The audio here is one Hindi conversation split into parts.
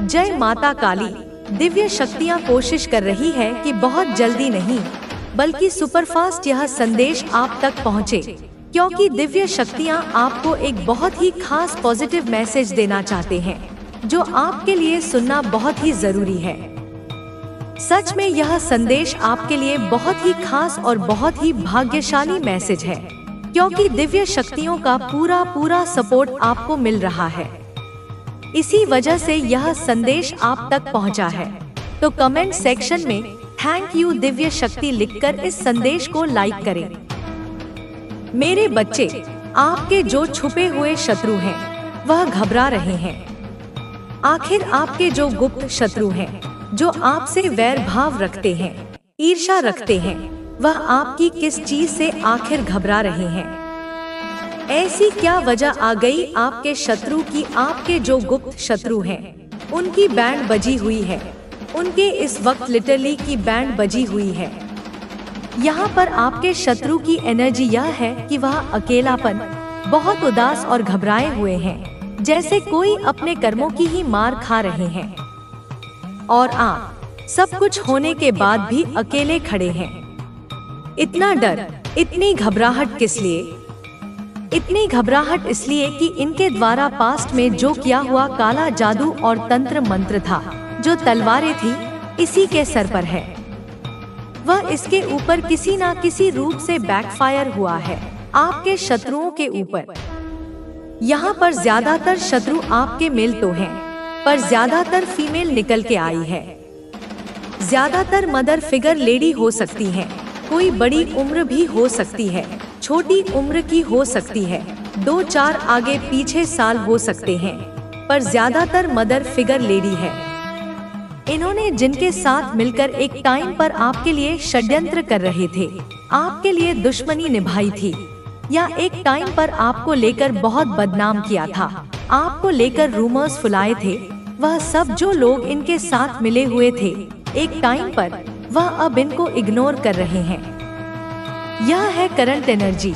जय माता काली। दिव्य शक्तियाँ कोशिश कर रही है कि बहुत जल्दी नहीं बल्कि सुपरफास्ट यह संदेश आप तक पहुँचे, क्योंकि दिव्य शक्तियाँ आपको एक बहुत ही खास पॉजिटिव मैसेज देना चाहते हैं जो आपके लिए सुनना बहुत ही जरूरी है। सच में यह संदेश आपके लिए बहुत ही खास और बहुत ही भाग्यशाली मैसेज है, क्योंकि दिव्य शक्तियों का पूरा सपोर्ट आपको मिल रहा है। इसी वजह से यह संदेश आप तक पहुंचा है। तो कमेंट सेक्शन में थैंक यू दिव्य शक्ति लिखकर इस संदेश को लाइक करें। मेरे बच्चे, आपके जो छुपे हुए शत्रु हैं वह घबरा रहे हैं। आखिर आपके जो गुप्त शत्रु हैं, जो आपसे वैर भाव रखते हैं, ईर्ष्या रखते हैं, वह आपकी किस चीज से आखिर घबरा रहे हैं? ऐसी क्या वजह आ गई आपके शत्रु की? आपके जो गुप्त शत्रु हैं, उनकी बैंड बजी हुई है। उनके इस वक्त लिटरली की बैंड बजी हुई है। यहाँ पर आपके शत्रु की एनर्जी यह है कि वह अकेलापन, बहुत उदास और घबराए हुए हैं, जैसे कोई अपने कर्मों की ही मार खा रहे हैं। और आप सब कुछ होने के बाद भी अकेले खड़े हैं। इतना डर, इतनी घबराहट किस लिए? इतनी घबराहट इसलिए कि इनके द्वारा पास्ट में जो किया हुआ काला जादू और तंत्र मंत्र था, जो तलवारें थी, इसी के सर पर है। वह इसके ऊपर किसी ना किसी रूप से बैकफायर हुआ है आपके शत्रुओं के ऊपर। यहाँ पर ज्यादातर शत्रु आपके मेल तो हैं, पर ज्यादातर फीमेल निकल के आई है। ज्यादातर मदर फिगर लेडी हो सकती हैं, कोई बड़ी उम्र भी हो सकती है, छोटी उम्र की हो सकती है, 2-4 आगे पीछे साल हो सकते हैं, पर ज्यादातर मदर फिगर लेडी है। इन्होंने जिनके साथ मिलकर एक टाइम पर आपके लिए षड्यंत्र कर रहे थे, आपके लिए दुश्मनी निभाई थी, या एक टाइम पर आपको लेकर बहुत बदनाम किया था, आपको लेकर रूमर्स फुलाए थे, वह सब जो लोग इनके साथ मिले हुए थे एक टाइम पर, वह अब इनको इग्नोर कर रहे हैं। यह है करंट एनर्जी।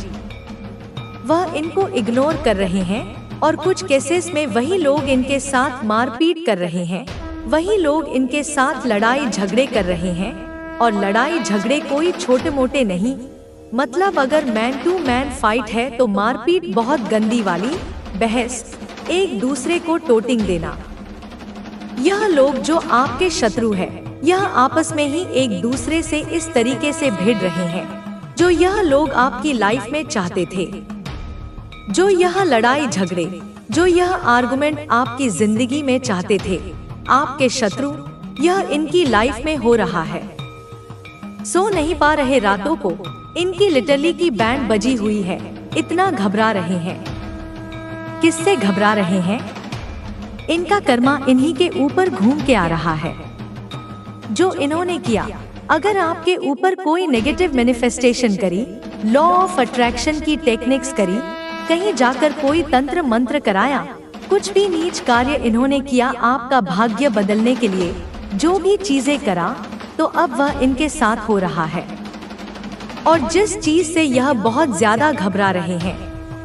वह इनको इग्नोर कर रहे हैं और कुछ केसेस में वही लोग इनके साथ मारपीट कर रहे हैं, वही लोग इनके साथ लड़ाई झगड़े कर रहे हैं। और लड़ाई झगड़े कोई छोटे मोटे नहीं, मतलब अगर मैन टू मैन फाइट है तो मारपीट बहुत गंदी वाली, बहस, एक दूसरे को टोटिंग देना। यह लोग जो आपके शत्रु है, यह आपस में ही एक दूसरे से इस तरीके से भिड़ रहे हैं जो यह लोग आपकी लाइफ में चाहते थे। जो यह लड़ाई झगड़े, जो यह आर्गुमेंट आपकी जिंदगी में चाहते थे आपके शत्रु, यह इनकी लाइफ में हो रहा है। सो नहीं पा रहे रातों को, इनकी लिटरली की बैंड बजी हुई है, इतना घबरा रहे हैं। किससे घबरा रहे हैं? इनका कर्मा इन्हीं के ऊपर घूम के आ रहा है। जो इन्होंने किया, अगर आपके ऊपर कोई नेगेटिव मैनिफेस्टेशन करी, लॉ ऑफ अट्रैक्शन की टेक्निक्स करी, कहीं जाकर कोई तंत्र मंत्र कराया, कुछ भी नीच कार्य इन्होंने किया आपका भाग्य बदलने के लिए, जो भी चीजें करा, तो अब वह इनके साथ हो रहा है। और जिस चीज से यह बहुत ज्यादा घबरा रहे हैं,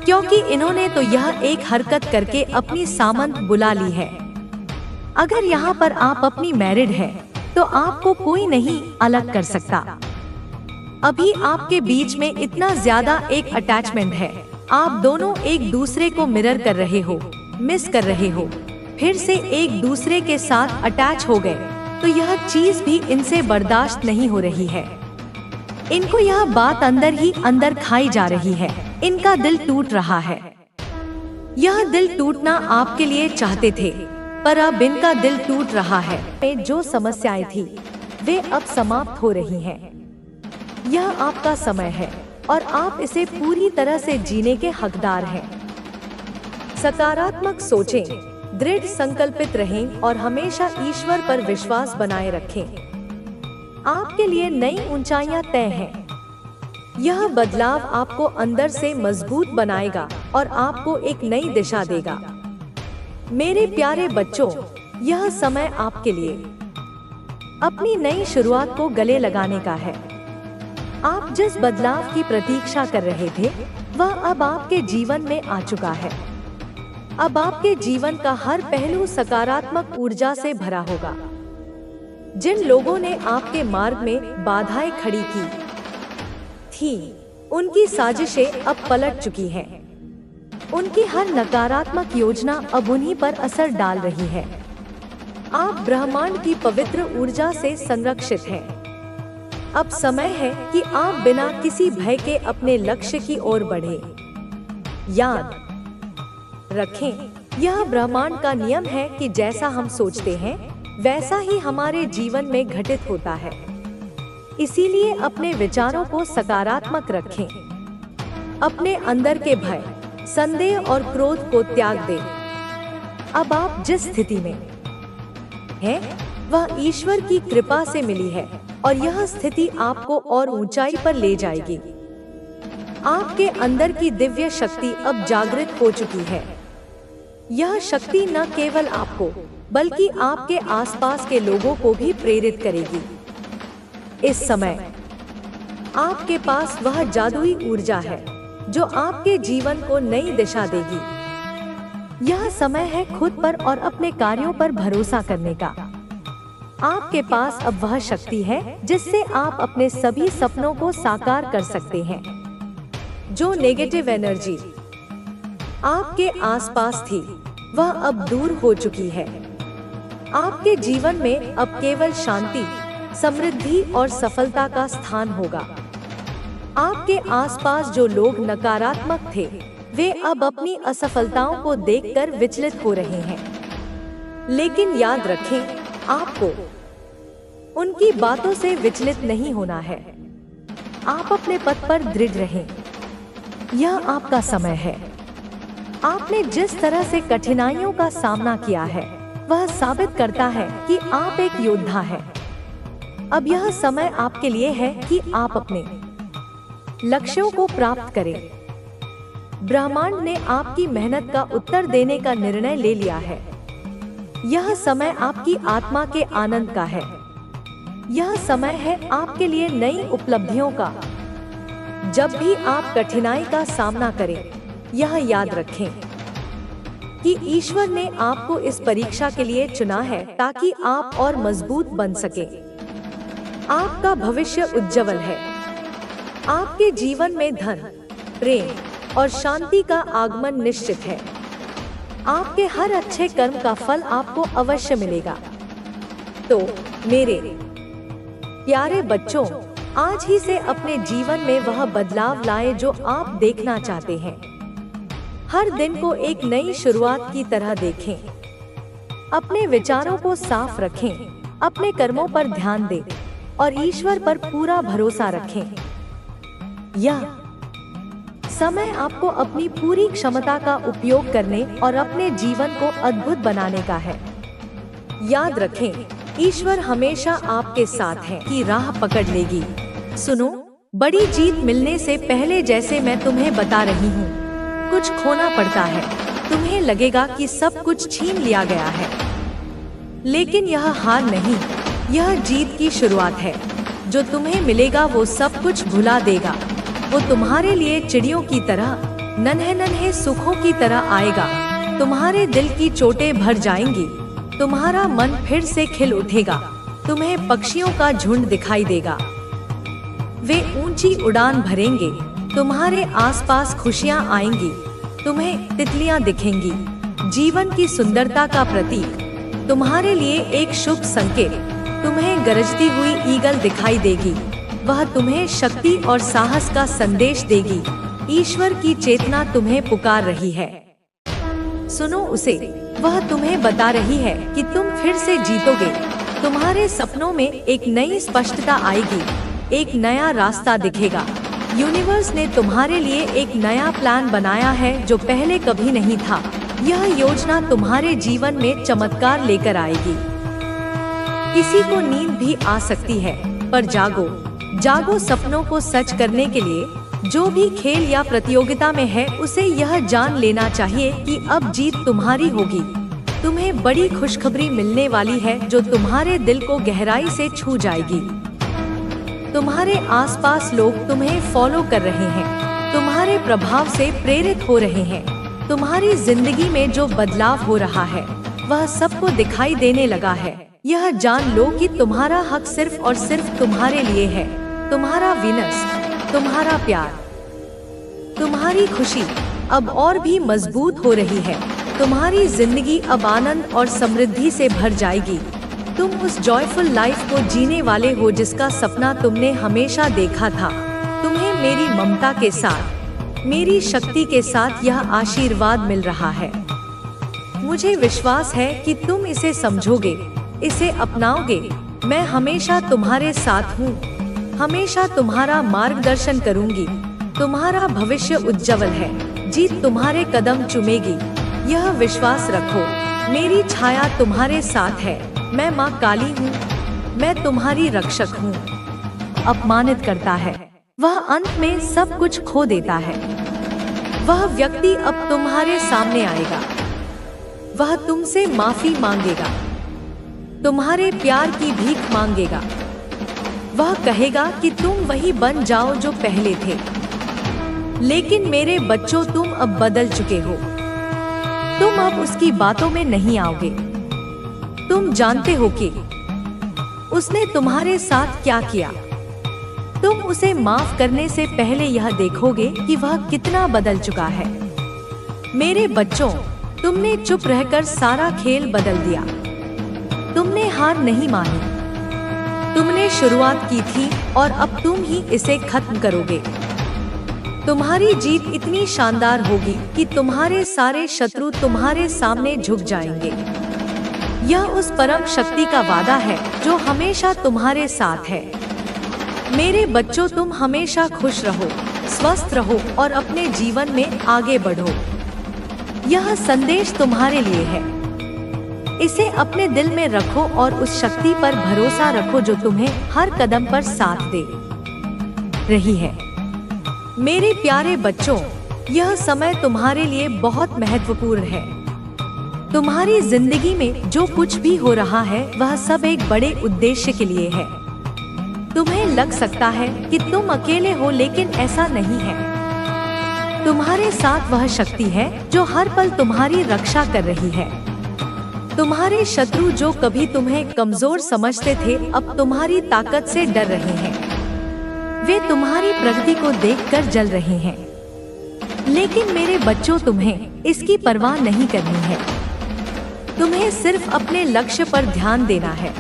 क्योंकि इन्होंने तो यह एक हरकत करके अपनी सामंत बुला ली है। अगर यहाँ पर आप अपनी मैरिड है तो आपको कोई नहीं अलग कर सकता। अभी आपके बीच में इतना ज्यादा एक अटैचमेंट है, आप दोनों एक दूसरे को मिरर कर रहे हो, मिस कर रहे हो, फिर से एक दूसरे के साथ अटैच हो गए, तो यह चीज भी इनसे बर्दाश्त नहीं हो रही है। इनको यह बात अंदर ही अंदर खाई जा रही है, इनका दिल टूट रहा है। यह दिल टूटना आपके लिए चाहते थे, पर अब इनका दिल टूट रहा है। जो समस्याएं थी वे अब समाप्त हो रही हैं। यह आपका समय है और आप इसे पूरी तरह से जीने के हकदार हैं। सकारात्मक सोचें, दृढ़ संकल्पित रहें और हमेशा ईश्वर पर विश्वास बनाए रखें। आपके लिए नई ऊंचाइयां तय हैं। यह बदलाव आपको अंदर से मजबूत बनाएगा और आपको एक नई दिशा देगा। मेरे प्यारे बच्चों, यह समय आपके लिए अपनी नई शुरुआत को गले लगाने का है। आप जिस बदलाव की प्रतीक्षा कर रहे थे, वह अब आपके जीवन में आ चुका है। अब आपके जीवन का हर पहलू सकारात्मक ऊर्जा से भरा होगा। जिन लोगों ने आपके मार्ग में बाधाएं खड़ी की थी, उनकी साजिशें अब पलट चुकी हैं। उनकी हर नकारात्मक योजना अब उन्हीं पर असर डाल रही है। आप ब्रह्मांड की पवित्र ऊर्जा से संरक्षित हैं। अब समय है कि आप बिना किसी भय के अपने लक्ष्य की ओर बढ़ें। याद रखें, यह ब्रह्मांड का नियम है कि जैसा हम सोचते हैं वैसा ही हमारे जीवन में घटित होता है। इसीलिए अपने विचारों को सकारात्मक रखें। अपने अंदर के भय, संदेह और क्रोध को त्याग दें। अब आप जिस स्थिति में हैं, वह ईश्वर की कृपा से मिली है और यह स्थिति आपको और ऊंचाई पर ले जाएगी। आपके अंदर की दिव्य शक्ति अब जागृत हो चुकी है। यह शक्ति न केवल आपको बल्कि आपके आसपास के लोगों को भी प्रेरित करेगी। इस समय आपके पास वह जादुई ऊर्जा है जो आपके जीवन को नई दिशा देगी। यह समय है खुद पर और अपने कार्यों पर भरोसा करने का। आपके पास अब वह शक्ति है जिससे आप अपने सभी सपनों को साकार कर सकते हैं। जो नेगेटिव एनर्जी आपके आसपास थी, वह अब दूर हो चुकी है। आपके जीवन में अब केवल शांति, समृद्धि और सफलता का स्थान होगा। आपके आसपास जो लोग नकारात्मक थे, वे अब अपनी असफलताओं को देखकर विचलित हो रहे हैं। लेकिन याद रखें, आपको उनकी बातों से विचलित नहीं होना है। आप अपने पथ पर दृढ़ रहें। यह आपका समय है। आपने जिस तरह से कठिनाइयों का सामना किया है, वह साबित करता है कि आप एक योद्धा हैं। अब यह समय आपके लिए है कि आप अपने लक्ष्यों को प्राप्त करें। ब्रह्मांड ने आपकी मेहनत का उत्तर देने का निर्णय ले लिया है। यह समय आपकी आत्मा के आनंद का है। यह समय है आपके लिए नई उपलब्धियों का। जब भी आप कठिनाई का सामना करें, यह याद रखें कि ईश्वर ने आपको इस परीक्षा के लिए चुना है ताकि आप और मजबूत बन सकें। आपका भविष्य उज्जवल है। आपके जीवन में धन, प्रेम और शांति का आगमन निश्चित है। आपके हर अच्छे कर्म का फल आपको अवश्य मिलेगा। तो मेरे प्यारे बच्चों, आज ही से अपने जीवन में वह बदलाव लाएं जो आप देखना चाहते हैं। हर दिन को एक नई शुरुआत की तरह देखें। अपने विचारों को साफ रखें, अपने कर्मों पर ध्यान दें और ईश्वर पर पूरा भरोसा रखें। यह समय आपको अपनी पूरी क्षमता का उपयोग करने और अपने जीवन को अद्भुत बनाने का है। याद रखें, ईश्वर हमेशा आपके साथ है कि राह पकड़ लेगी। सुनो, बड़ी जीत मिलने से पहले जैसे मैं तुम्हें बता रही हूँ, कुछ खोना पड़ता है। तुम्हें लगेगा कि सब कुछ छीन लिया गया है, लेकिन यह हार नहीं, यह जीत की शुरुआत है। जो तुम्हें मिलेगा वो सब कुछ भुला देगा। वो तुम्हारे लिए चिड़ियों की तरह, नन्हे नन्हे सुखों की तरह आएगा। तुम्हारे दिल की चोटें भर जाएंगी। तुम्हारा मन फिर से खिल उठेगा। तुम्हें पक्षियों का झुंड दिखाई देगा। वे ऊंची उड़ान भरेंगे। तुम्हारे आसपास खुशियां आएंगी। तुम्हें तितलियां दिखेंगी, जीवन की सुंदरता का प्रतीक। तुम्हारे लिए एक शुभ संकेत। तुम्हें गरजती हुई ईगल दिखाई देगी। वह तुम्हें शक्ति और साहस का संदेश देगी। ईश्वर की चेतना तुम्हें पुकार रही है। सुनो उसे, वह तुम्हें बता रही है कि तुम फिर से जीतोगे। तुम्हारे सपनों में एक नई स्पष्टता आएगी, एक नया रास्ता दिखेगा। यूनिवर्स ने तुम्हारे लिए एक नया प्लान बनाया है जो पहले कभी नहीं था। यह योजना तुम्हारे जीवन में चमत्कार लेकर आएगी। किसी को नींद भी आ सकती है, पर जागो, जागो सपनों को सच करने के लिए। जो भी खेल या प्रतियोगिता में है, उसे यह जान लेना चाहिए कि अब जीत तुम्हारी होगी। तुम्हें बड़ी खुशखबरी मिलने वाली है जो तुम्हारे दिल को गहराई से छू जाएगी। तुम्हारे आसपास लोग तुम्हें फॉलो कर रहे हैं, तुम्हारे प्रभाव से प्रेरित हो रहे हैं। तुम्हारी जिंदगी में जो बदलाव हो रहा है वह सबको दिखाई देने लगा है। यह जान लो कि तुम्हारा हक सिर्फ और सिर्फ तुम्हारे लिए है। तुम्हारा वीनस, तुम्हारा प्यार, तुम्हारी खुशी अब और भी मजबूत हो रही है। तुम्हारी जिंदगी अब आनंद और समृद्धि से भर जाएगी। तुम उस जॉयफुल लाइफ को जीने वाले हो जिसका सपना तुमने हमेशा देखा था। तुम्हें मेरी ममता के साथ, मेरी शक्ति के साथ यह आशीर्वाद मिल रहा है। मुझे विश्वास है कि तुम इसे समझोगे, इसे अपनाओगे। मैं हमेशा तुम्हारे साथ हूँ, हमेशा तुम्हारा मार्गदर्शन करूँगी। तुम्हारा भविष्य उज्जवल है, जीत तुम्हारे कदम चूमेगी। यह विश्वास रखो, मेरी छाया तुम्हारे साथ है। मैं माँ काली हूँ, मैं तुम्हारी रक्षक हूँ। अपमानित करता है वह अंत में सब कुछ खो देता है। वह व्यक्ति अब तुम्हारे सामने आएगा, वह तुमसे माफी मांगेगा, तुम्हारे प्यार की भीख मांगेगा। वह कहेगा कि तुम वही बन जाओ जो पहले थे। लेकिन मेरे बच्चों, तुम अब बदल चुके हो। तुम अब उसकी बातों में नहीं आओगे। तुम जानते हो कि उसने तुम्हारे साथ क्या किया। तुम उसे माफ करने से पहले यह देखोगे कि वह कितना बदल चुका है। मेरे बच्चों, तुमने चुप रहकर सारा खेल बदल दिया। तुमने हार नहीं मानी। तुमने शुरुआत की थी और अब तुम ही इसे खत्म करोगे। तुम्हारी जीत इतनी शानदार होगी कि तुम्हारे सारे शत्रु तुम्हारे सामने झुक जाएंगे। यह उस परम शक्ति का वादा है जो हमेशा तुम्हारे साथ है। मेरे बच्चों, तुम हमेशा खुश रहो, स्वस्थ रहो और अपने जीवन में आगे बढ़ो। यह संदेश तुम्हारे लिए है। इसे अपने दिल में रखो और उस शक्ति पर भरोसा रखो जो तुम्हें हर कदम पर साथ दे रही है। मेरे प्यारे बच्चों, यह समय तुम्हारे लिए बहुत महत्वपूर्ण है। तुम्हारी जिंदगी में जो कुछ भी हो रहा है वह सब एक बड़े उद्देश्य के लिए है। तुम्हें लग सकता है कि तुम अकेले हो, लेकिन ऐसा नहीं है। तुम्हारे साथ वह शक्ति है जो हर पल तुम्हारी रक्षा कर रही है। तुम्हारे शत्रु जो कभी तुम्हें कमजोर समझते थे, अब तुम्हारी ताकत से डर रहे हैं। वे तुम्हारी प्रगति को देखकर जल रहे हैं। लेकिन मेरे बच्चों, तुम्हें इसकी परवाह नहीं करनी है। तुम्हें सिर्फ अपने लक्ष्य पर ध्यान देना है।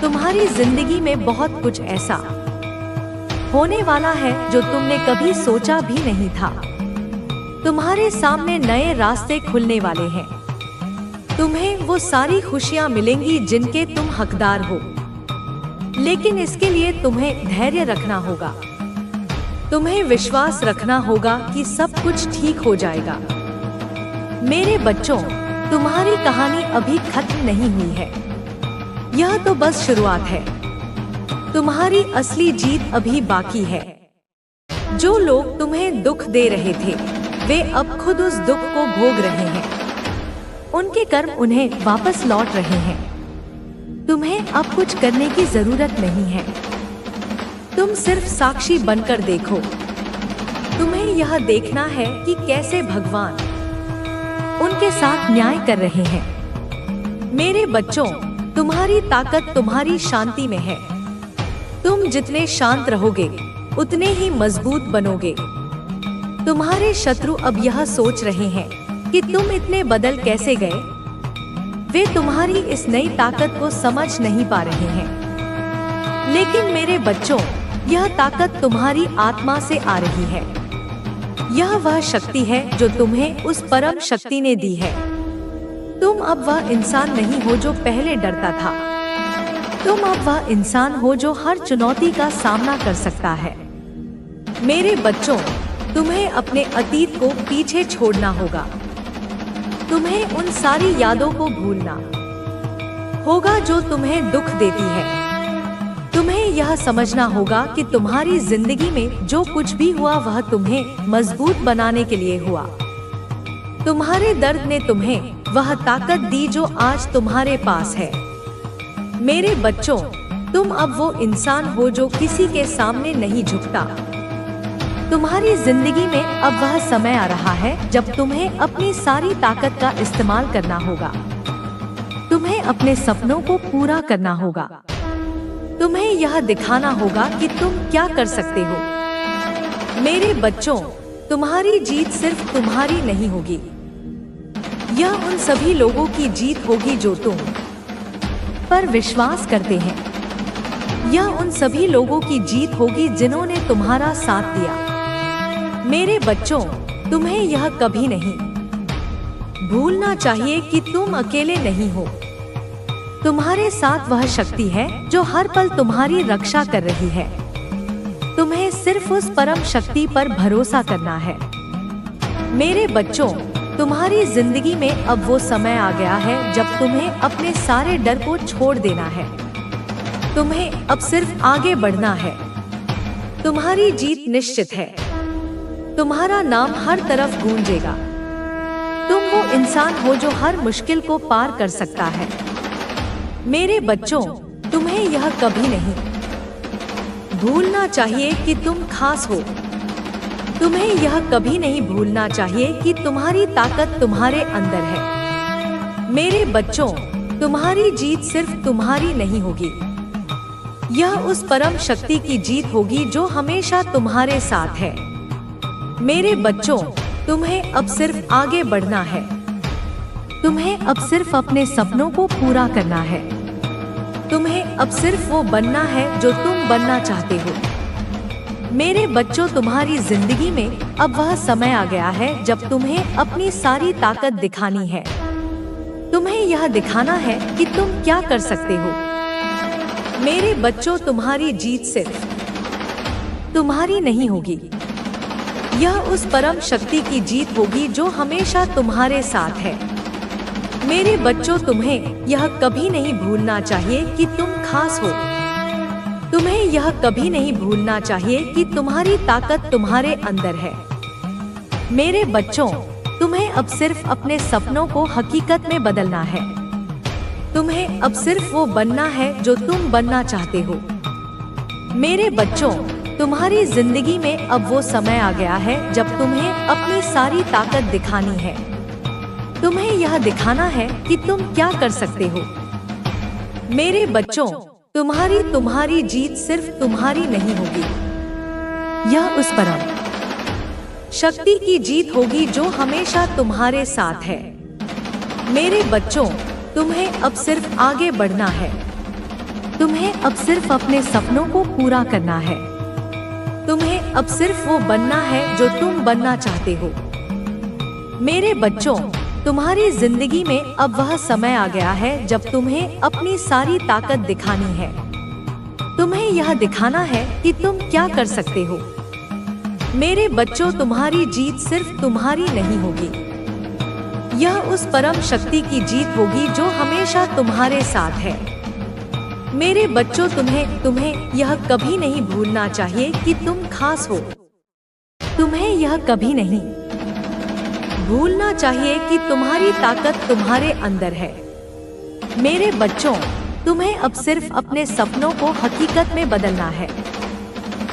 तुम्हारी जिंदगी में बहुत कुछ ऐसा होने वाला है जो तुमने कभी सोचा भी नहीं था। तुम्हारे सामने नए रास्ते खुलने वाले हैं। तुम्हें वो सारी खुशियां मिलेंगी जिनके तुम हकदार हो। लेकिन इसके लिए तुम्हें धैर्य रखना होगा। तुम्हें विश्वास रखना होगा कि सब कुछ ठीक हो जाएगा। मेरे बच्चों, तुम्हारी कहानी अभी खत्म नहीं हुई है। यह तो बस शुरुआत है। तुम्हारी असली जीत अभी बाकी है। जो लोग तुम्हें दुख दे रहे थे, वे अब खुद उस दुख को भोग रहे हैं। उनके कर्म उन्हें वापस लौट रहे हैं। तुम्हें अब कुछ करने की जरूरत नहीं है। तुम सिर्फ साक्षी बनकर देखो। तुम्हें यह देखना है कि कैसे भगवान उनके साथ न्याय कर रहे हैं। मेरे बच्चों, तुम्हारी ताकत तुम्हारी शांति में है। तुम जितने शांत रहोगे, उतने ही मजबूत बनोगे। तुम्हारे शत्रु अब यह सोच रहे हैं कि तुम इतने बदल कैसे गए। वे तुम्हारी इस नई ताकत को समझ नहीं पा रहे हैं। लेकिन मेरे बच्चों, यह ताकत तुम्हारी आत्मा से आ रही है। यह वह शक्ति है जो तुम्हें उस परम शक्ति ने दी है। तुम अब वह इंसान नहीं हो जो पहले डरता था। तुम अब वह इंसान हो जो हर चुनौती का सामना कर सकता है। मेरे बच्चों, तुम्हें अपने अतीत को पीछे छोड़ना होगा। तुम्हें उन सारी यादों को भूलना होगा जो तुम्हें दुख देती है। तुम्हें यह समझना होगा कि तुम्हारी जिंदगी में जो कुछ भी हुआ वह तुम्हें मजबूत बनाने के लिए हुआ। तुम्हारे दर्द ने तुम्हें वह ताकत दी जो आज तुम्हारे पास है। मेरे बच्चों, तुम अब वो इंसान हो जो किसी के सामने नहीं झुकता। तुम्हारी जिंदगी में अब वह समय आ रहा है जब तुम्हें अपनी सारी ताकत का इस्तेमाल करना होगा। तुम्हें अपने सपनों को पूरा करना होगा। तुम्हें यह दिखाना होगा कि तुम क्या कर सकते हो। मेरे बच्चों, तुम्हारी जीत सिर्फ तुम्हारी नहीं होगी। यह उन सभी लोगों की जीत होगी जो तुम पर विश्वास करते हैं। यह उन सभी लोगों की जीत होगी जिन्होंने तुम्हारा साथ दिया। मेरे बच्चों, तुम्हें यह कभी नहीं भूलना चाहिए कि तुम अकेले नहीं हो। तुम्हारे साथ वह शक्ति है जो हर पल तुम्हारी रक्षा कर रही है। तुम्हें सिर्फ उस परम शक्ति पर भरोसा करना है। मेरे बच्चों, तुम्हारी जिंदगी में अब वो समय आ गया है जब तुम्हें अपने सारे डर को छोड़ देना है। तुम्हें अब सिर्फ आगे बढ़ना है। तुम्हारी जीत निश्चित है। तुम्हारा नाम हर तरफ गूंजेगा। तुम वो इंसान हो जो हर मुश्किल को पार कर सकता है। मेरे बच्चों, तुम्हें यह कभी नहीं भूलना चाहिए कि तुम खास हो। तुम्हें यह कभी नहीं भूलना चाहिए कि तुम्हारी ताकत तुम्हारे अंदर है। मेरे बच्चों, तुम्हारी जीत सिर्फ तुम्हारी नहीं होगी। यह उस परम शक्ति की जीत होगी जो हमेशा तुम्हारे साथ है। मेरे बच्चों, तुम्हें अब सिर्फ आगे बढ़ना है। तुम्हें अब सिर्फ अपने सपनों को पूरा करना है। तुम्हें अब सिर्फ वो बनना है जो तुम बनना चाहते हो। मेरे बच्चों, तुम्हारी जिंदगी में अब वह समय आ गया है जब तुम्हें अपनी सारी ताकत दिखानी है। तुम्हें यह दिखाना है कि तुम क्या कर सकते हो। मेरे बच्चों, तुम्हारी जीत सिर्फ तुम्हारी नहीं होगी। यह उस परम शक्ति की जीत होगी जो हमेशा तुम्हारे साथ है। मेरे बच्चों, तुम्हें यह कभी नहीं भूलना चाहिए कि तुम खास हो। तुम्हें यह कभी नहीं भूलना चाहिए कि तुम्हारी ताकत तुम्हारे अंदर है। मेरे बच्चों, तुम्हें अब सिर्फ अपने सपनों को हकीकत में बदलना है। तुम्हें अब सिर्फ वो बनना है जो तुम बनना चाहते हो। मेरे बच्चों, तुम्हारी जिंदगी में अब वो समय आ गया है जब तुम्हें अपनी सारी ताकत दिखानी है। तुम्हें यह दिखाना है कि तुम क्या कर सकते हो। मेरे बच्चों, तुम्हारी जीत सिर्फ तुम्हारी नहीं होगी। यह उस परम शक्ति की जीत होगी जो हमेशा तुम्हारे साथ है। मेरे बच्चों, तुम्हें अब सिर्फ आगे बढ़ना है। तुम्हें अब सिर्फ अपने सपनों को पूरा करना है। तुम्हें अब सिर्फ वो बनना है जो तुम बनना चाहते हो। मेरे बच्चों, तुम्हारी जिंदगी में अब वह समय आ गया है जब तुम्हें अपनी सारी ताकत दिखानी है। तुम्हें यह दिखाना है कि तुम क्या कर सकते हो। मेरे बच्चों, तुम्हारी जीत सिर्फ तुम्हारी नहीं होगी। यह उस परम शक्ति की जीत होगी जो हमेशा तुम्हारे साथ है। मेरे बच्चों, तुम्हें यह कभी नहीं भूलना चाहिए कि तुम खास हो। तुम्हें यह कभी नहीं भूलना चाहिए कि तुम्हारी ताकत तुम्हारे अंदर है। मेरे बच्चों, तुम्हें अब सिर्फ अपने सपनों को हकीकत में बदलना है।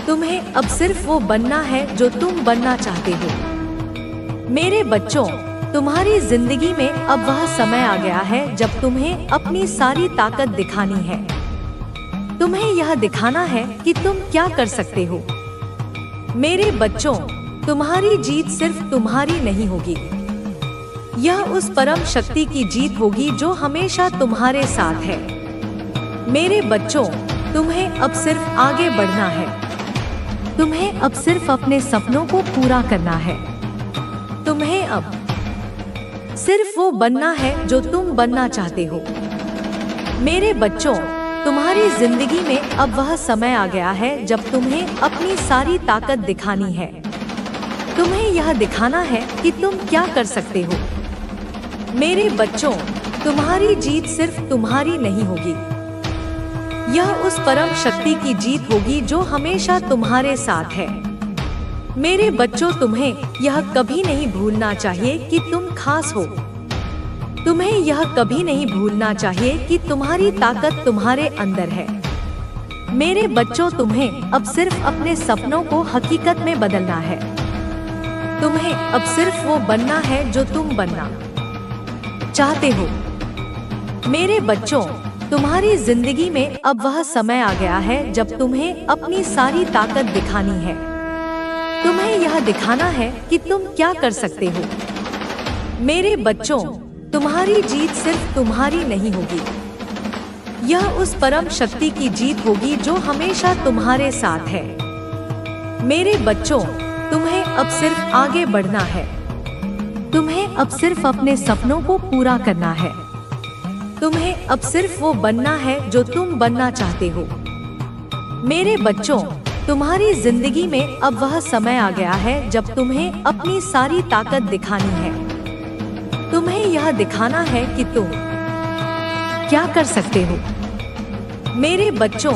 तुम्हें अब सिर्फ वो बनना है जो तुम बनना चाहते हो। मेरे बच्चों, तुम्हारी जिंदगी में अब वह समय आ गया है जब तुम्हें अपनी सारी ताकत दिखानी है। तुम्हें यह दिखाना है कि तुम क्या कर सकते हो। मेरे बच्चों, तुम्हारी जीत सिर्फ तुम्हारी नहीं होगी। यह उस परम शक्ति की जीत होगी जो हमेशा तुम्हारे साथ है। मेरे बच्चों, तुम्हें अब सिर्फ आगे बढ़ना है। तुम्हें अब सिर्फ अपने सपनों को पूरा करना है। तुम्हें अब सिर्फ वो बनना है जो तुम बनना चाहते हो। मेरे बच्चों, तुम्हारी जिंदगी में अब वह समय आ गया है जब तुम्हें अपनी सारी ताकत दिखानी है। तुम्हें यह दिखाना है कि तुम क्या कर सकते हो। मेरे बच्चों, तुम्हारी जीत सिर्फ तुम्हारी नहीं होगी। यह उस परम शक्ति की जीत होगी जो हमेशा तुम्हारे साथ है। मेरे बच्चों, तुम्हें यह कभी नहीं भूलना चाहिए कि तुम खास हो। तुम्हें यह कभी नहीं भूलना चाहिए कि तुम्हारी ताकत तुम्हारे अंदर है। मेरे बच्चों, तुम्हें अब सिर्फ अपने सपनों को हकीकत में बदलना है। तुम्हें अब सिर्फ वो बनना है जो तुम बनना चाहते हो। मेरे बच्चों, तुम्हारी जिंदगी में अब वह समय आ गया है जब तुम्हें अपनी सारी ताकत दिखानी है। तुम्हें यह दिखाना है कि तुम क्या कर सकते हो। मेरे बच्चों, तुम्हारी जीत सिर्फ तुम्हारी नहीं होगी, यह उस परम शक्ति की जीत होगी जो हमेशा तुम्हारे साथ है। मेरे बच्चों, तुम्हें अब सिर्फ आगे बढ़ना है। तुम्हें अब सिर्फ अपने सपनों को पूरा करना है। तुम्हें अब सिर्फ वो बनना है जो तुम बनना चाहते हो। मेरे बच्चों, तुम्हारी जिंदगी में अब वह समय आ गया है जब तुम्हें अपनी सारी ताकत दिखानी है। तुम्हें यह दिखाना है कि तुम क्या कर सकते हो। मेरे बच्चों,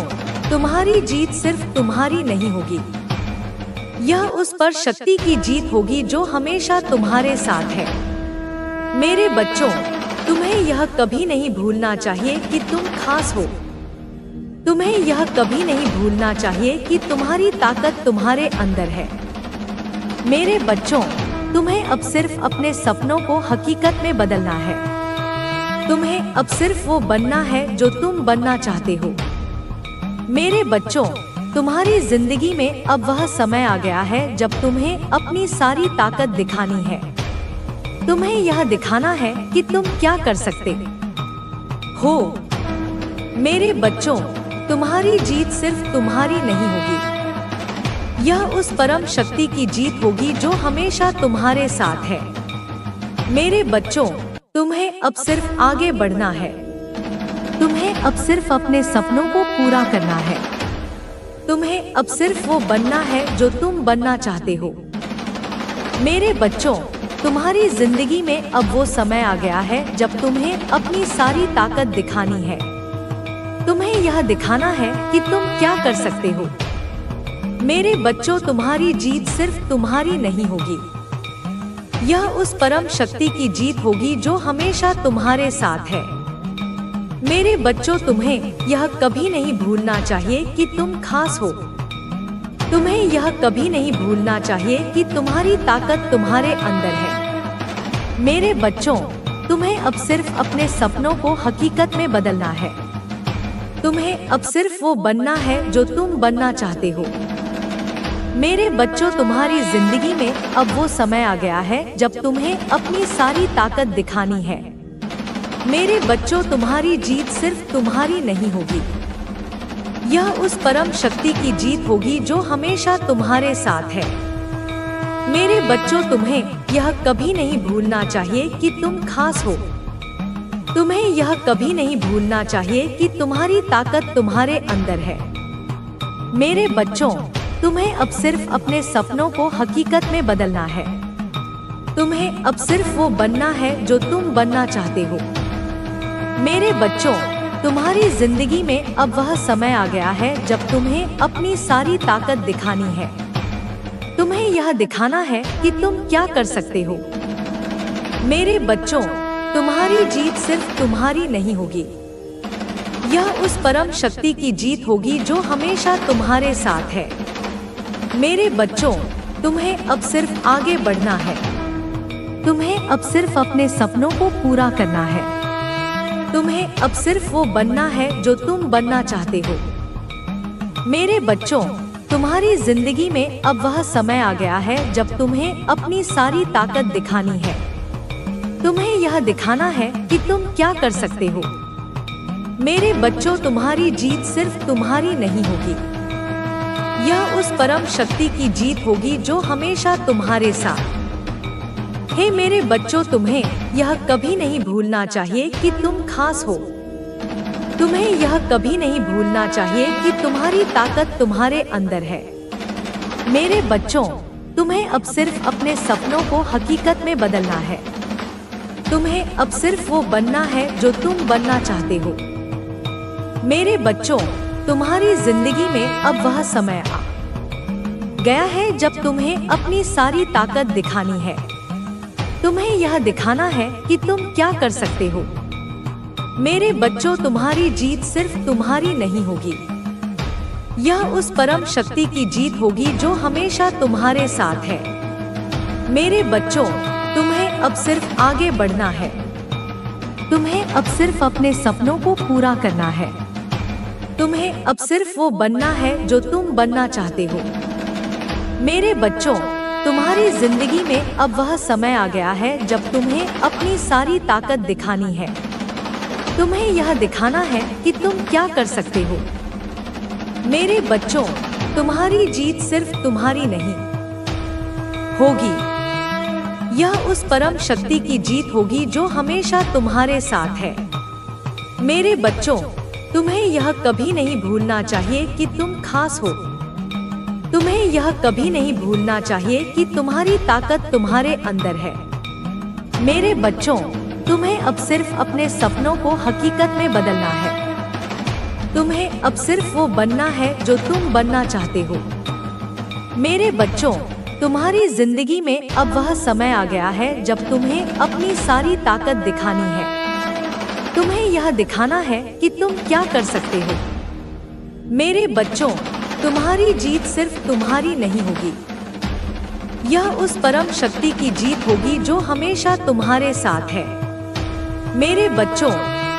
तुम्हारी जीत सिर्फ तुम्हारी नहीं होगी, यह उस पर शक्ति की जीत होगी जो हमेशा तुम्हारे साथ है। मेरे बच्चों, तुम्हें यह कभी नहीं भूलना चाहिए कि तुम खास हो। तुम्हें यह कभी नहीं भूलना चाहिए कि तुम्हारी ताकत तुम्हारे अंदर है। मेरे बच्चों, तुम्हें अब सिर्फ अपने सपनों को हकीकत में बदलना है। तुम्हें अब सिर्फ वो बनना है जो तुम बनना चाहते हो। मेरे बच्चों, तुम्हारी जिंदगी में अब वह समय आ गया है जब तुम्हें अपनी सारी ताकत दिखानी है। तुम्हें यह दिखाना है कि तुम क्या कर सकते हो। मेरे बच्चों, तुम्हारी जीत सिर्फ तुम्हारी नहीं होगी, यह उस परम शक्ति की जीत होगी जो हमेशा तुम्हारे साथ है। मेरे बच्चों, तुम्हें अब सिर्फ आगे बढ़ना है। तुम्हें अब सिर्फ अपने सपनों को पूरा करना है। तुम्हें अब सिर्फ वो बनना है जो तुम बनना चाहते हो। मेरे बच्चों, तुम्हारी जिंदगी में अब वो समय आ गया है जब तुम्हें अपनी सारी ताकत दिखानी है। तुम्हें यह दिखाना है कि तुम क्या कर सकते हो। मेरे बच्चों, तुम्हारी जीत सिर्फ तुम्हारी नहीं होगी, यह उस परम शक्ति की जीत होगी जो हमेशा तुम्हारे साथ है। मेरे बच्चों, तुम्हें यह कभी नहीं भूलना चाहिए कि तुम खास हो। तुम्हें यह कभी नहीं भूलना चाहिए कि तुम्हारी ताकत तुम्हारे अंदर है। मेरे बच्चों, तुम्हें अब सिर्फ अपने सपनों को हकीकत में बदलना है। तुम्हें अब सिर्फ वो बनना है जो तुम बनना चाहते हो। मेरे बच्चों, तुम्हारी जिंदगी में अब वो समय आ गया है जब तुम्हें अपनी सारी ताकत दिखानी है। मेरे बच्चों, तुम्हारी जीत सिर्फ तुम्हारी नहीं होगी, यह उस परम शक्ति की जीत होगी जो हमेशा तुम्हारे साथ है। मेरे बच्चों, तुम्हें यह कभी नहीं भूलना चाहिए कि तुम खास हो। तुम्हें यह कभी नहीं भूलना चाहिए कि तुम्हारी ताकत तुम्हारे अंदर है। मेरे बच्चों, तुम्हें अब सिर्फ अपने सपनों को हकीकत में बदलना है। तुम्हें अब सिर्फ वो बनना है जो तुम बनना चाहते हो। मेरे बच्चों, तुम्हारी जिंदगी में अब वह समय आ गया है जब तुम्हें अपनी सारी ताकत दिखानी है। तुम्हें यह दिखाना है कि तुम क्या कर सकते हो। मेरे बच्चों, तुम्हारी जीत सिर्फ तुम्हारी नहीं होगी, यह उस परम शक्ति की जीत होगी जो हमेशा तुम्हारे साथ है। मेरे बच्चों, तुम्हें अब सिर्फ आगे बढ़ना है। तुम्हें अब सिर्फ अपने सपनों को पूरा करना है। तुम्हें अब सिर्फ वो बनना है जो तुम बनना चाहते हो। मेरे बच्चों, तुम्हारी जिंदगी में अब वह समय आ गया है जब तुम्हें अपनी सारी ताकत दिखानी है। तुम्हें यह दिखाना है कि तुम क्या कर सकते हो। मेरे बच्चों, तुम्हारी जीत सिर्फ तुम्हारी नहीं होगी, यह उस परम शक्ति की जीत होगी जो हमेशा तुम्हारे साथ। हे मेरे बच्चों, तुम्हें यह कभी नहीं भूलना चाहिए कि तुम खास हो। तुम्हें यह कभी नहीं भूलना चाहिए कि तुम्हारी ताकत तुम्हारे अंदर है। मेरे बच्चों, तुम्हें अब सिर्फ अपने सपनों को हकीकत में बदलना है। तुम्हें अब सिर्फ वो बनना है जो तुम बनना चाहते हो। मेरे बच्चों, तुम्हारी जिंदगी में अब वह समय आ गया है जब तुम्हें अपनी सारी ताकत दिखानी है। तुम्हें यह दिखाना है कि तुम क्या कर सकते हो। मेरे बच्चों, तुम्हारी जीत सिर्फ तुम्हारी नहीं होगी, यह उस परम शक्ति की जीत होगी जो हमेशा तुम्हारे साथ है। मेरे बच्चों, तुम्हें अब सिर्फ आगे बढ़ना है। तुम्हें अब सिर्फ अपने सपनों को पूरा करना है। तुम्हें अब सिर्फ वो बनना है जो तुम बनना चाहते हो। मेरे बच्चों, तुम्हारी जिंदगी में अब वह समय आ गया है जब तुम्हें अपनी सारी ताकत दिखानी है। तुम्हें यह दिखाना है कि तुम क्या कर सकते हो। मेरे बच्चों, तुम्हारी जीत सिर्फ तुम्हारी नहीं होगी, यह उस परम शक्ति की जीत होगी जो हमेशा तुम्हारे साथ है। मेरे बच्चों, तुम्हें यह कभी नहीं भूलना चाहिए कि तुम खास हो। तुम्हें यह कभी नहीं भूलना चाहिए कि तुम्हारी ताकत तुम्हारे अंदर है। मेरे बच्चों, तुम्हें अब सिर्फ अपने सपनों को हकीकत में बदलना है। तुम्हें अब सिर्फ वो बनना है जो तुम बनना चाहते हो। मेरे बच्चों, तुम्हारी जिंदगी में अब वह समय आ गया है जब तुम्हें अपनी सारी ताकत दिखानी है। तुम्हें यह दिखाना है कि तुम क्या कर सकते हो। मेरे बच्चों, तुम्हारी जीत सिर्फ तुम्हारी नहीं होगी, यह उस परम शक्ति की जीत होगी जो हमेशा तुम्हारे साथ है। मेरे बच्चों,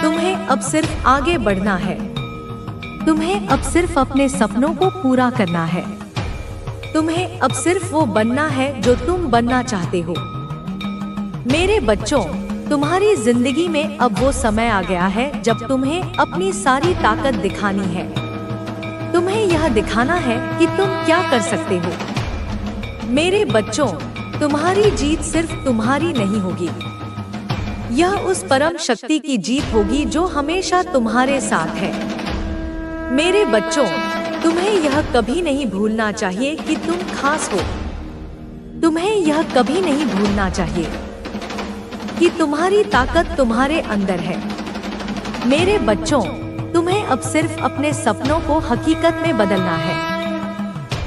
तुम्हें अब सिर्फ आगे बढ़ना है। तुम्हें अब सिर्फ अपने सपनों को पूरा करना है। तुम्हें अब सिर्फ वो बनना है जो तुम बनना चाहते हो। मेरे बच्चों, तुम्हारी जिंदगी में अब वो समय आ गया है जब तुम्हें अपनी सारी ताकत दिखानी है। तुम्हें यह दिखाना है कि तुम क्या कर सकते हो। मेरे बच्चों, तुम्हारी जीत सिर्फ तुम्हारी नहीं होगी, यह उस परम शक्ति की जीत होगी जो हमेशा तुम्हारे साथ है। मेरे बच्चों, तुम्हें यह कभी नहीं भूलना चाहिए कि तुम खास हो। तुम्हें यह कभी नहीं भूलना चाहिए कि तुम्हारी ताकत तुम्हारे अंदर है। मेरे बच्चों, तुम्हें अब सिर्फ अपने सपनों को हकीकत में बदलना है।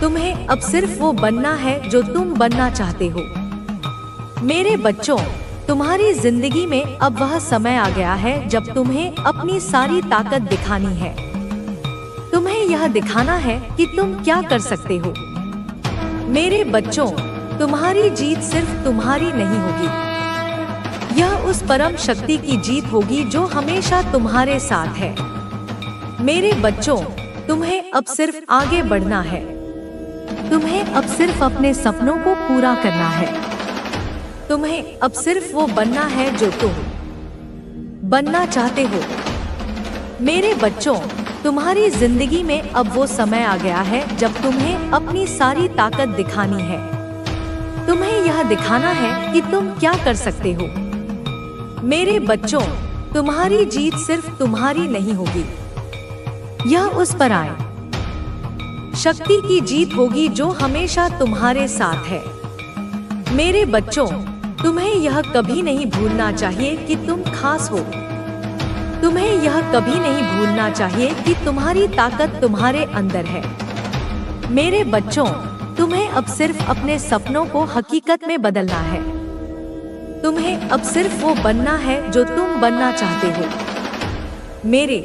तुम्हें अब सिर्फ वो बनना है जो तुम बनना चाहते हो। मेरे बच्चों, तुम्हारी जिंदगी में अब वह समय आ गया है जब तुम्हें अपनी सारी ताकत दिखानी है। तुम्हें यह दिखाना है कि तुम क्या कर सकते हो। मेरे बच्चों, तुम्हारी जीत सिर्फ तुम्हारी नहीं होगी, यह उस परम शक्ति की जीत होगी जो हमेशा तुम्हारे साथ है। मेरे बच्चों, तुम्हें अब सिर्फ आगे बढ़ना है। तुम्हें अब सिर्फ अपने सपनों को पूरा करना है। तुम्हें अब सिर्फ वो बनना है जो तुम बनना चाहते हो। मेरे बच्चों, तुम्हारी जिंदगी में अब वो समय आ गया है जब तुम्हें अपनी सारी ताकत दिखानी है। तुम्हें यह दिखाना है कि तुम क्या कर सकते हो। मेरे बच्चों, तुम्हारी जीत सिर्फ तुम्हारी नहीं होगी, यह उस पराई शक्ति की जीत होगी जो हमेशा तुम्हारे साथ है। मेरे बच्चों, तुम्हें यह कभी नहीं भूलना चाहिए कि तुम खास हो। तुम्हें यह कभी नहीं भूलना चाहिए कि तुम्हारी ताकत तुम्हारे अंदर है। मेरे बच्चों, तुम्हें अब सिर्फ अपने सपनों को हकीकत में बदलना है। तुम्हें अब सिर्फ वो बनना है जो तुम बनना चाहते हो। मेरे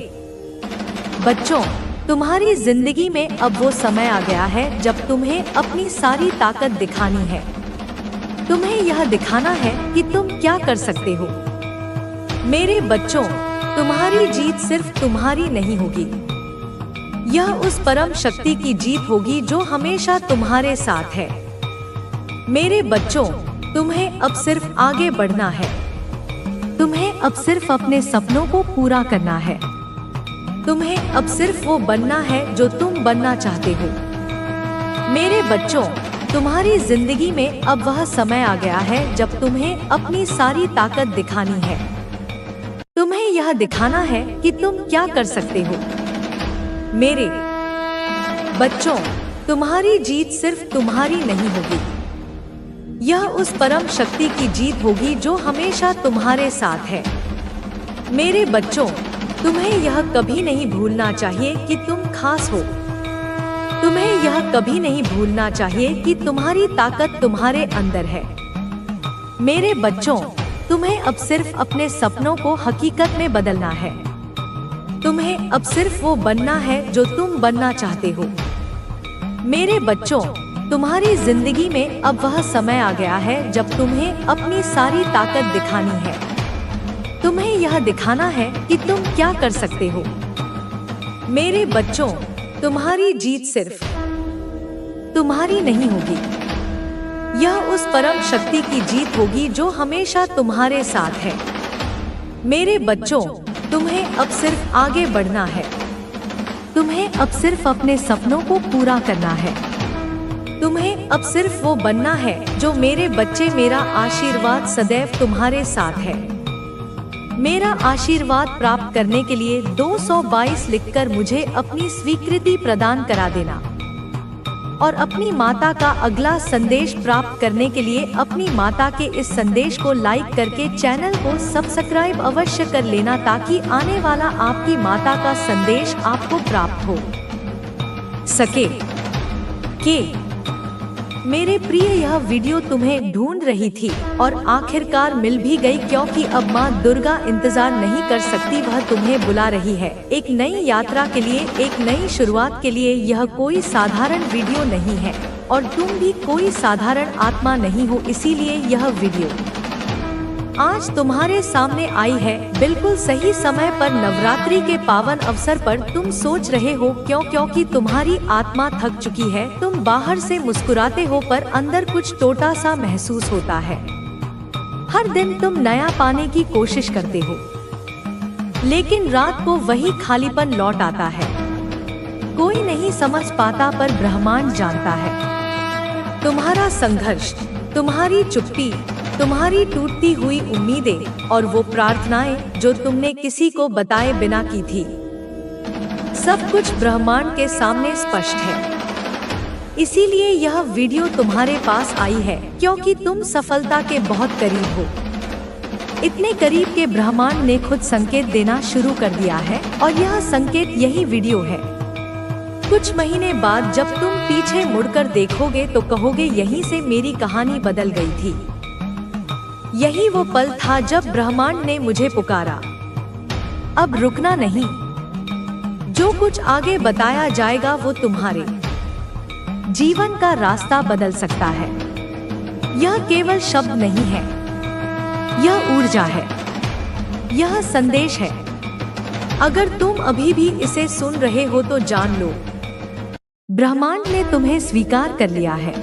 बच्चों, तुम्हारी जिंदगी में अब वो समय आ गया है जब तुम्हें अपनी सारी ताकत दिखानी है। तुम्हें यह दिखाना है कि तुम क्या कर सकते हो। मेरे बच्चों, तुम्हारी जीत सिर्फ तुम्हारी नहीं होगी, यह उस परम शक्ति की जीत होगी जो हमेशा तुम्हारे साथ है। मेरे बच्चों, तुम्हें अब सिर्फ आगे बढ़ना है। तुम्हें अब सिर्फ अपने सपनों को पूरा करना है। तुम्हें अब सिर्फ वो बनना है जो तुम बनना चाहते हो। मेरे बच्चों, तुम्हारी जिंदगी में अब वह समय आ गया है जब तुम्हें अपनी सारी ताकत दिखानी है। तुम्हें यह दिखाना है कि तुम क्या कर सकते हो। मेरे बच्चों, तुम्हारी जीत सिर्फ तुम्हारी नहीं होगी, यह उस परम शक्ति की जीत होगी जो हमेशा तुम्हारे साथ है। मेरे बच्चों, तुम्हें यह कभी नहीं भूलना चाहिए कि तुम खास हो। तुम्हें यह कभी नहीं भूलना चाहिए कि तुम्हारी ताकत तुम्हारे अंदर है। मेरे बच्चों, तुम्हें अब सिर्फ अपने सपनों को हकीकत में बदलना है। तुम्हें अब सिर्फ वो बनना है जो तुम बनना चाहते हो। मेरे बच्चों, तुम्हारी जिंदगी में अब वह समय आ गया है जब तुम्हें अपनी सारी ताकत दिखानी है। तुम्हें यह दिखाना है कि तुम क्या कर सकते हो। मेरे बच्चों, तुम्हारी जीत सिर्फ तुम्हारी नहीं होगी, यह उस परम शक्ति की जीत होगी जो हमेशा तुम्हारे साथ है। मेरे बच्चों, तुम्हें अब सिर्फ आगे बढ़ना है। तुम्हें अब सिर्फ अपने सपनों को पूरा करना है। तुम्हें अब सिर्फ वो बनना है जो मेरे बच्चे, मेरा आशीर्वाद सदैव तुम्हारे साथ है। मेरा आशीर्वाद प्राप्त करने के लिए 222 लिखकर मुझे अपनी स्वीकृति प्रदान करा देना। और अपनी माता का अगला संदेश प्राप्त करने के लिए अपनी माता के इस संदेश को लाइक करके चैनल को सब्सक्राइब अवश्य कर लेना, ताकि आने वाला आपकी माता का संदेश आपको प्राप्त हो सके। मेरे प्रिय, यह वीडियो तुम्हें ढूंढ रही थी और आखिरकार मिल भी गई, क्योंकि अब माँ दुर्गा इंतजार नहीं कर सकती, वह तुम्हें बुला रही है एक नई यात्रा के लिए, एक नई शुरुआत के लिए। यह कोई साधारण वीडियो नहीं है और तुम भी कोई साधारण आत्मा नहीं हो, इसीलिए यह वीडियो आज तुम्हारे सामने आई है बिल्कुल सही समय पर। नवरात्रि के पावन अवसर पर तुम सोच रहे हो क्योंकि तुम्हारी आत्मा थक चुकी है। तुम बाहर से मुस्कुराते हो पर अंदर कुछ टोटा सा महसूस होता है। हर दिन तुम नया पाने की कोशिश करते हो, लेकिन रात को वही खालीपन लौट आता है। कोई नहीं समझ पाता पर ब्रह्मांड जानता है। तुम्हारा संघर्ष, तुम्हारी चुप्पी, तुम्हारी टूटती हुई उम्मीदें और वो प्रार्थनाएं जो तुमने किसी को बताए बिना की थी, सब कुछ ब्रह्मांड के सामने स्पष्ट है। इसीलिए यह वीडियो तुम्हारे पास आई है क्योंकि तुम सफलता के बहुत करीब हो। इतने करीब के ब्रह्मांड ने खुद संकेत देना शुरू कर दिया है और यह संकेत यही वीडियो है। कुछ महीने बाद जब तुम पीछे मुड़कर देखोगे तो कहोगे, यहीं से मेरी कहानी बदल गई थी। यही वो पल था जब ब्रह्मांड ने मुझे पुकारा। अब रुकना नहीं, जो कुछ आगे बताया जाएगा वो तुम्हारे जीवन का रास्ता बदल सकता है। यह केवल शब्द नहीं है, यह ऊर्जा है, यह संदेश है। अगर तुम अभी भी इसे सुन रहे हो तो जान लो, ब्रह्मांड ने तुम्हें स्वीकार कर लिया है।